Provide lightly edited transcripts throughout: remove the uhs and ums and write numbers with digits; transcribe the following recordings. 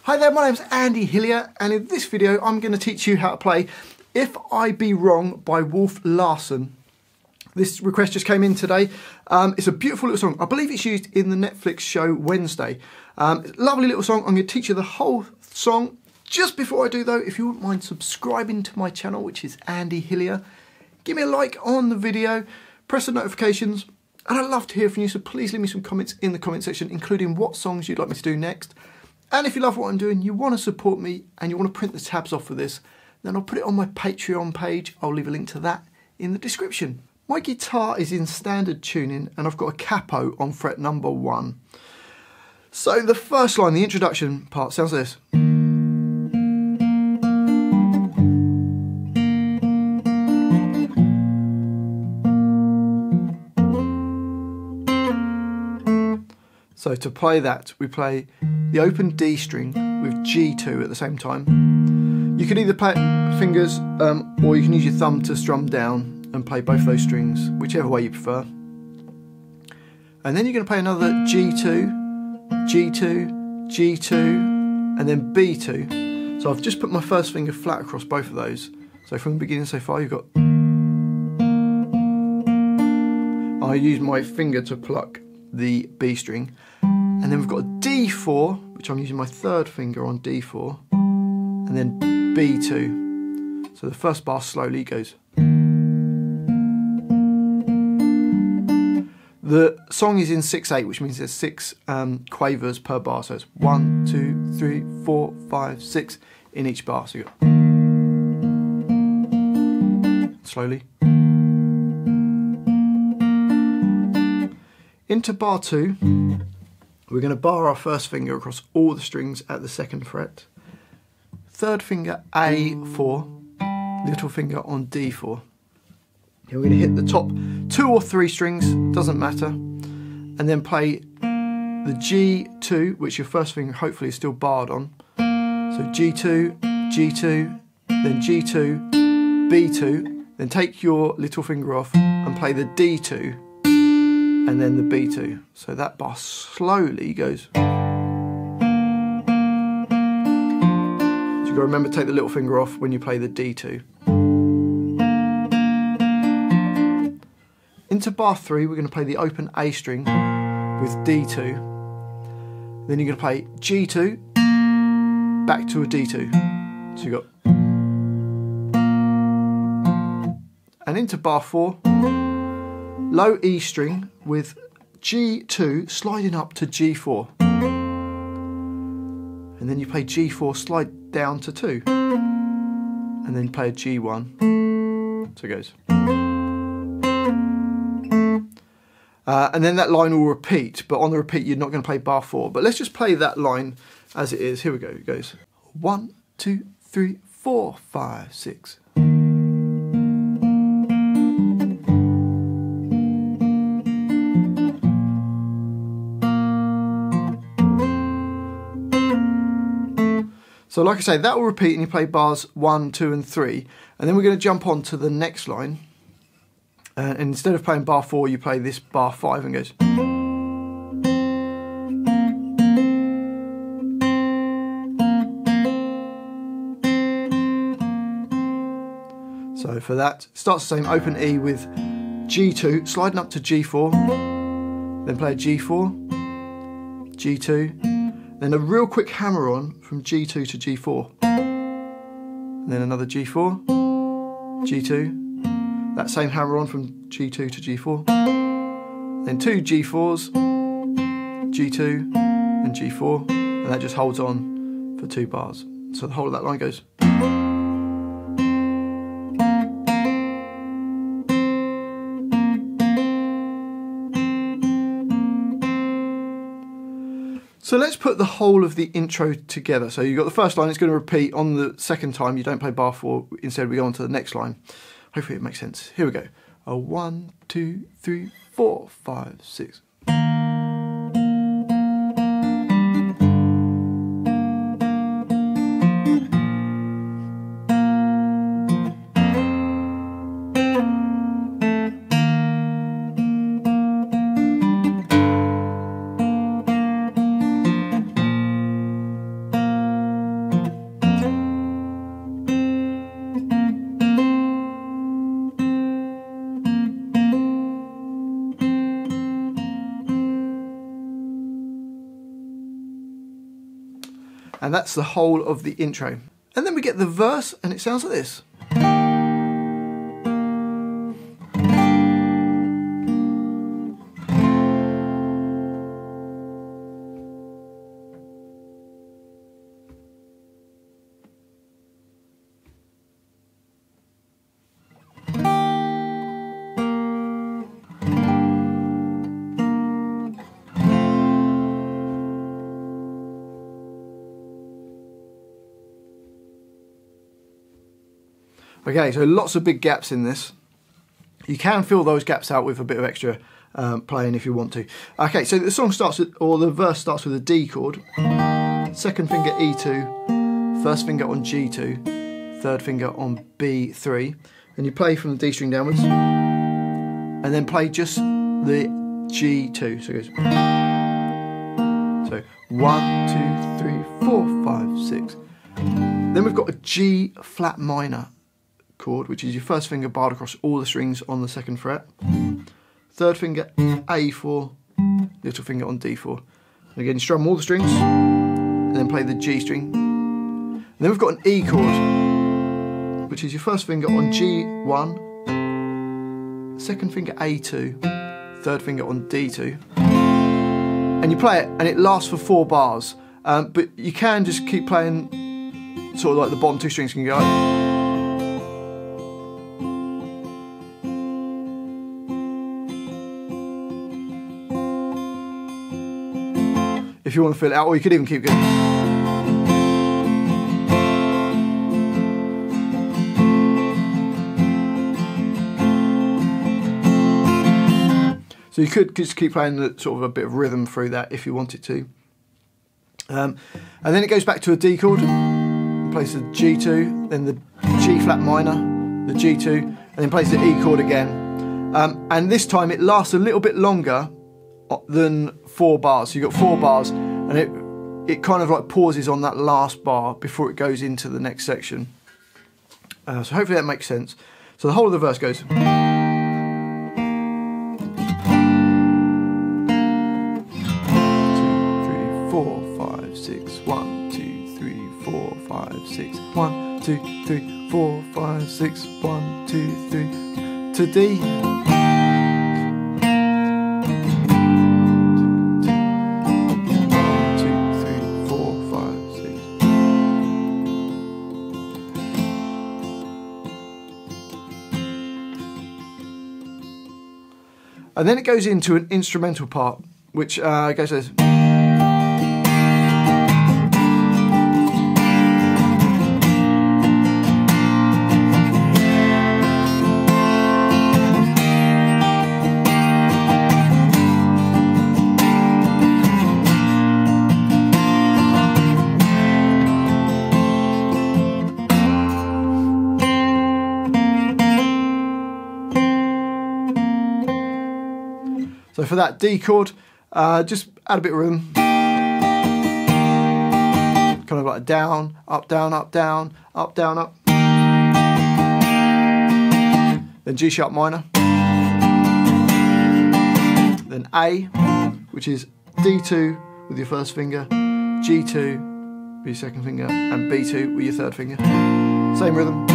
Hi there, my name's Andy Hillier, and in this video I'm going to teach you how to play If I Be Wrong by Wolf Larsen. This request just came in today. It's a beautiful little song. I believe it's used in the Netflix show Wednesday. Lovely little song. I'm going to teach you the whole song. Just before I do though, if you wouldn't mind subscribing to my channel, which is Andy Hillier, give me a like on the video, press the notifications, and I'd love to hear from you, so please leave me some comments in the comment section, including what songs you'd like me to do next. And if you love what I'm doing, you want to support me, and you want to print the tabs off for this, then I'll put it on my Patreon page. I'll leave a link to that in the description. My guitar is in standard tuning, and I've got a capo on fret number 1. So the first line, the introduction part, sounds like this. So to play that, we play the open D string with G2 at the same time. You can either play it fingers or you can use your thumb to strum down and play both those strings, whichever way you prefer. And then you're going to play another G2, G2, G2, and then B2. So I've just put my first finger flat across both of those. So from the beginning so far you've got... I use my finger to pluck the B string, and then we've got a D4, which I'm using my third finger on D4, and then B2. So the first bar slowly goes. The song is in 6/8, which means there's 6 quavers per bar, so it's 1, 2, 3, 4, 5, 6 in each bar. So you got slowly. Into bar 2, we're going to bar our first finger across all the strings at the 2nd fret. Third finger A4, little finger on D4. Here we're going to hit the top 2 or 3 strings, doesn't matter, and then play the G2, which your first finger hopefully is still barred on. So G2, G2, then G2, B2, then take your little finger off and play the D2, and then the B2. So that bar slowly goes. So you've got to remember to take the little finger off when you play the D2. Into bar 3, we're going to play the open A string with D2. Then you're going to play G2, back to a D2. So you've got... And into bar 4, low E string with G2 sliding up to G4. And then you play G4, slide down to 2. And then play a G1. So it goes. And then that line will repeat, but on the repeat you're not going to play bar 4. But let's just play that line as it is. Here we go. It goes 1, 2, 3, 4, 5, 6. So like I say, that will repeat and you play bars 1, 2 and 3, and then we're going to jump on to the next line, and instead of playing bar 4 you play this bar 5 and goes. So for that, it starts the same, open E with G2, sliding up to G4, then play a G4, G2, then a real quick hammer on from G2 to G4, and then another G4, G2, that same hammer on from G2 to G4, then 2 G4s, G2 and G4, and that just holds on for 2 bars. So the whole of that line goes. So let's put the whole of the intro together. So you've got the first line, it's going to repeat on the second time. You don't play bar 4, instead we go on to the next line. Hopefully it makes sense. Here we go. 1, 2, 3, 4, 5, 6. And that's the whole of the intro. And then we get the verse, and it sounds like this. Okay, so lots of big gaps in this. You can fill those gaps out with a bit of extra playing if you want to. Okay, so the song starts with, or the verse starts with a D chord, second finger E2, first finger on G2, third finger on B3, and you play from the D string downwards, and then play just the G2. So it goes. So 1, 2, 3, 4, 5, 6. Then we've got a G flat minor chord, which is your first finger barred across all the strings on the second fret, third finger A4, little finger on D4, and again strum all the strings and then play the G string. And then we've got an E chord, which is your first finger on G1, second finger A2, third finger on D2, and you play it and it lasts for 4 bars, but you can just keep playing sort of like the bottom 2 strings can go like, if you want to fill it out, or you could even keep going. So you could just keep playing the, sort of a bit of rhythm through that if you wanted to. And then it goes back to a D chord, plays the G2, then the G flat minor, the G2, and then plays the E chord again. And this time it lasts a little bit longer than 4 bars. So you've got 4 bars, and it kind of like pauses on that last bar before it goes into the next section. So hopefully that makes sense. So the whole of the verse goes. 2, 3, 4, 5, 6. 1, 2, 3, 4, 5, 6. 1, 2, 3, 4, 5, 6. 1, 2, 3 to D. And then it goes into an instrumental part, which goes as. So for that D chord, just add a bit of rhythm. Kind of like a down, up, down, up, down, up, down, up. Then G sharp minor. Then A, which is D2 with your first finger, G2 with your second finger, and B2 with your third finger. Same rhythm.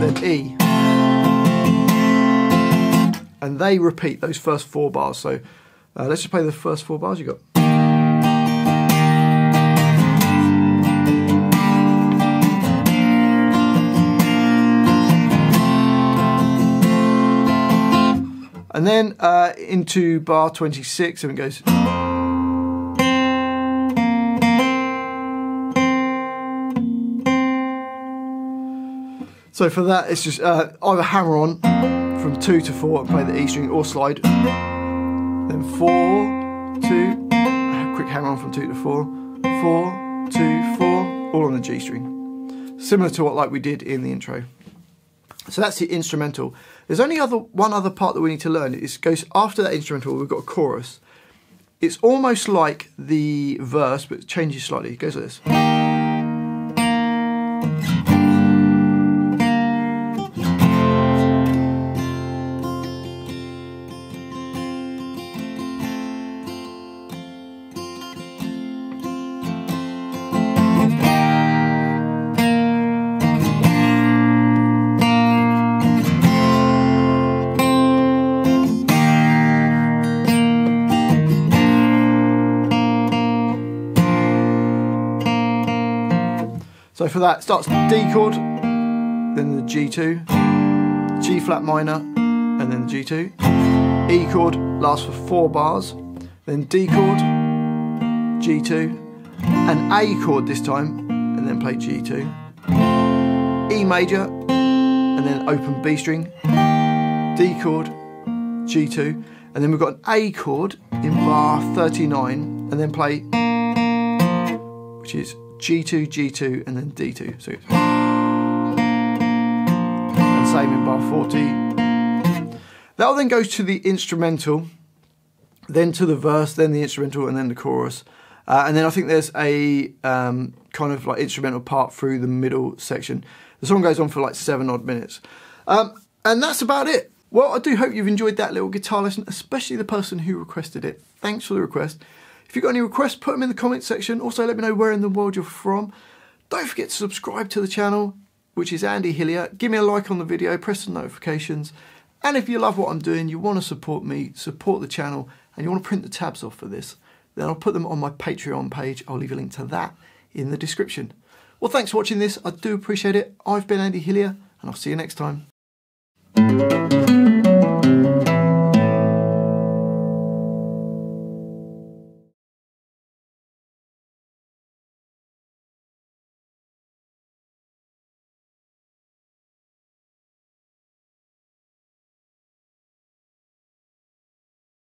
Then E. And they repeat those first 4 bars. So let's just play the first 4 bars you got. And then into bar 26, and it goes. So for that, it's just either hammer on from 2 to 4 and play the E string, or slide. Then 4, 2, quick hammer on from 2 to 4, 4, 2, 4, all on the G string. Similar to what like we did in the intro. So that's the instrumental. There's only one other part that we need to learn. It goes after that instrumental, we've got a chorus. It's almost like the verse, but it changes slightly. It goes like this. So for that, it starts D chord, then the G2, G flat minor, and then the G2. E chord lasts for 4 bars, then D chord, G2, and A chord this time, and then play G2. E major, and then open B string, D chord, G2, and then we've got an A chord in bar 39, and then play, which is G2, G2, and then D2. So it's, and same in bar 40. That'll then go to the instrumental, then to the verse, then the instrumental, and then the chorus. And then I think there's a kind of like instrumental part through the middle section. The song goes on for like 7 odd minutes. And that's about it. Well, I do hope you've enjoyed that little guitar lesson, especially the person who requested it. Thanks for the request. If you've got any requests, put them in the comments section. Also, let me know where in the world you're from. Don't forget to subscribe to the channel, which is Andy Hillier. Give me a like on the video, press the notifications. And if you love what I'm doing, you want to support me, support the channel, and you want to print the tabs off for this, then I'll put them on my Patreon page. I'll leave a link to that in the description. Well, thanks for watching this. I do appreciate it. I've been Andy Hillier, and I'll see you next time.